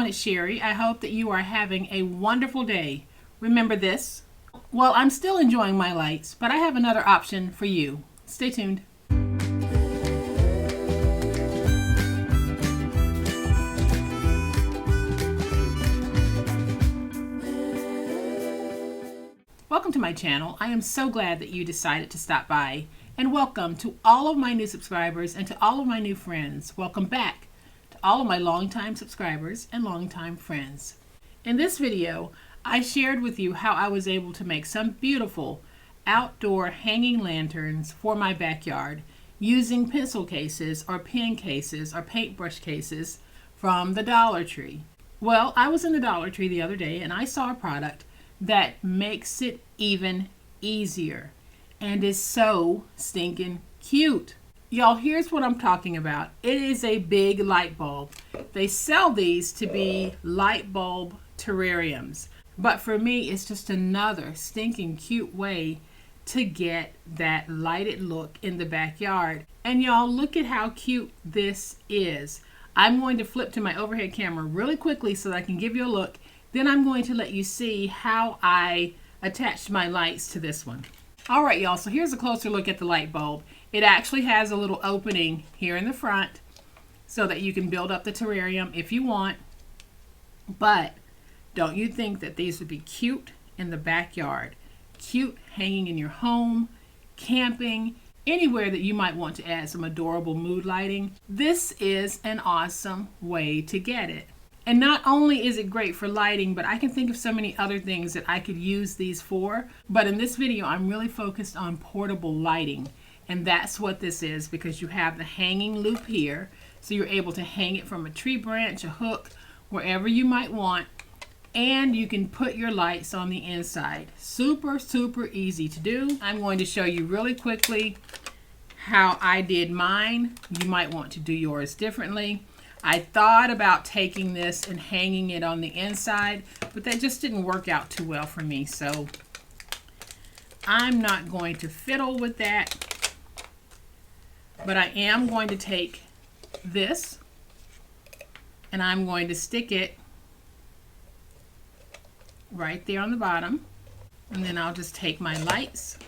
everyone, it's Sherry. I hope that you are having a wonderful day. Remember this? Well, I'm still enjoying my lights, but I have another option for you. Stay tuned. Welcome to my channel. I am so glad that you decided to stop by. And welcome to all of my new subscribers and to all of my new friends. Welcome back to all of my longtime subscribers and longtime friends. In this video, I shared with you how I was able to make some beautiful outdoor hanging lanterns for my backyard using pencil cases or pen cases or paintbrush cases from the Dollar Tree. Well, I was in the Dollar Tree the other day and I saw a product that makes it even easier and is so stinking cute. Y'all, here's what I'm talking about. It is a big light bulb. They sell these to be light bulb terrariums, but for me it's just another stinking cute way to get that lighted look in the backyard. And y'all, look at how cute this is. I'm going to flip to my overhead camera really quickly so that I can give you a look. Then I'm going to let you see how I attached my lights to this one. All right, y'all, so here's a closer look at the light bulb. It actually has a little opening here in the front so that you can build up the terrarium if you want. But don't you think that these would be cute in the backyard? Cute hanging in your home, camping, anywhere that you might want to add some adorable mood lighting. This is an awesome way to get it. And not only is it great for lighting, but I can think of so many other things that I could use these for. But in this video, I'm really focused on portable lighting. And that's what this is, because you have the hanging loop here. So you're able to hang it from a tree branch, a hook, wherever you might want. And you can put your lights on the inside. Super, super easy to do. I'm going to show you really quickly how I did mine. You might want to do yours differently. I thought about taking this and hanging it on the inside, but that just didn't work out too well for me. So I'm not going to fiddle with that, but I am going to take this and I'm going to stick it right there on the bottom. And then I'll just take my lights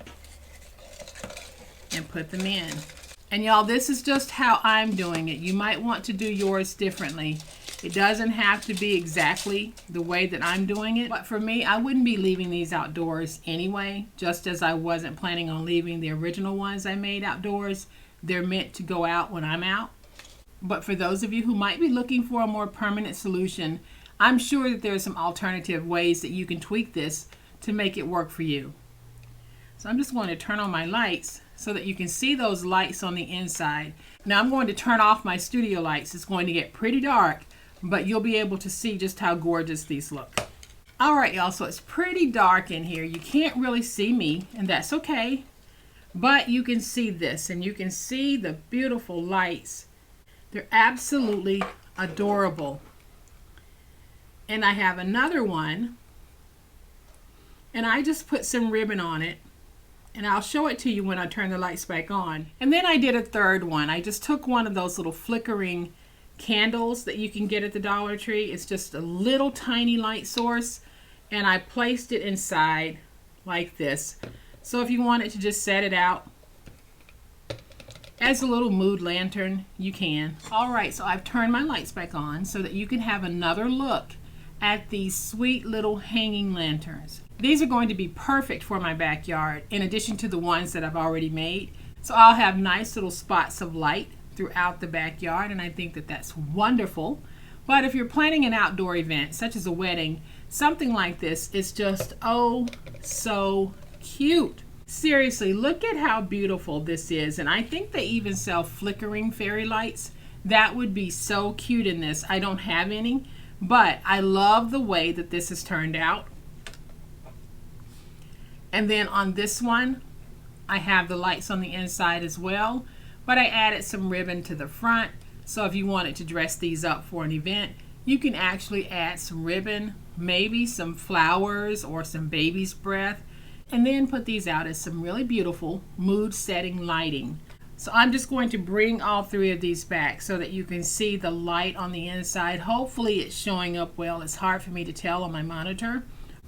and put them in. And y'all, this is just how I'm doing it. You might want to do yours differently. It doesn't have to be exactly the way that I'm doing it. But for me, I wouldn't be leaving these outdoors anyway, just as I wasn't planning on leaving the original ones I made outdoors. They're meant to go out when I'm out. But for those of you who might be looking for a more permanent solution, I'm sure that there are some alternative ways that you can tweak this to make it work for you. So I'm just going to turn on my lights so that you can see those lights on the inside. Now I'm going to turn off my studio lights. It's going to get pretty dark, but you'll be able to see just how gorgeous these look. All right, y'all, so it's pretty dark in here. You can't really see me, and that's okay. But you can see this, and you can see the beautiful lights. They're absolutely adorable. And I have another one, and I just put some ribbon on it. And I'll show it to you when I turn the lights back on. And then I did a third one. I just took one of those little flickering candles that you can get at the Dollar Tree. It's just a little tiny light source. And I placed it inside like this. So if you wanted to just set it out as a little mood lantern, you can. All right, so I've turned my lights back on so that you can have another look at these sweet little hanging lanterns. These are going to be perfect for my backyard in addition to the ones that I've already made. So I'll have nice little spots of light throughout the backyard, and I think that that's wonderful. But if you're planning an outdoor event such as a wedding, something like this is just oh so cute. Seriously, look at how beautiful this is. And I think they even sell flickering fairy lights. That would be so cute in this. I don't have any, but I love the way that this has turned out. And then on this one, I have the lights on the inside as well, but I added some ribbon to the front. So if you wanted to dress these up for an event, you can actually add some ribbon, maybe some flowers or some baby's breath, and then put these out as some really beautiful mood setting lighting. So I'm just going to bring all three of these back so that you can see the light on the inside. Hopefully it's showing up well. It's hard for me to tell on my monitor.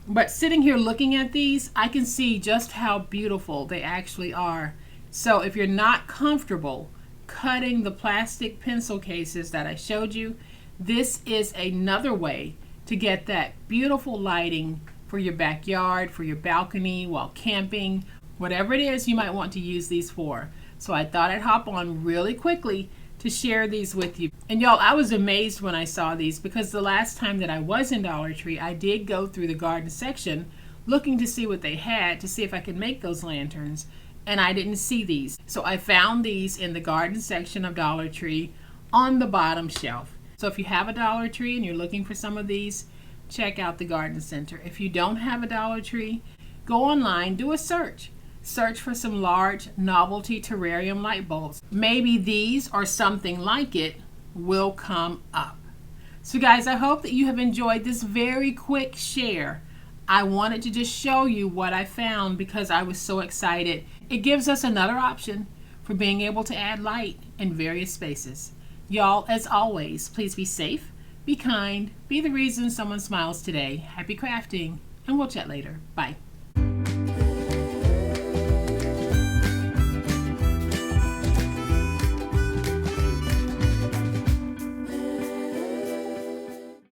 But sitting here looking at these, I can see just how beautiful they actually are. So if you're not comfortable cutting the plastic pencil cases that I showed you, this is another way to get that beautiful lighting for your backyard, for your balcony, while camping, whatever it is you might want to use these for. So I thought I'd hop on really quickly to share these with you. And y'all, I was amazed when I saw these because the last time that I was in Dollar Tree, I did go through the garden section looking to see what they had to see if I could make those lanterns, and I didn't see these. So I found these in the garden section of Dollar Tree on the bottom shelf. So if you have a Dollar Tree and you're looking for some of these, check out the garden center. If you don't have a Dollar Tree, go online, do a search. Search for some large novelty terrarium light bulbs. Maybe these or something like it will come up. So guys, I hope that you have enjoyed this very quick share. I wanted to just show you what I found because I was so excited. It gives us another option for being able to add light in various spaces. Y'all, as always, please be safe, be kind, be the reason someone smiles today. Happy crafting, and we'll chat later. Bye.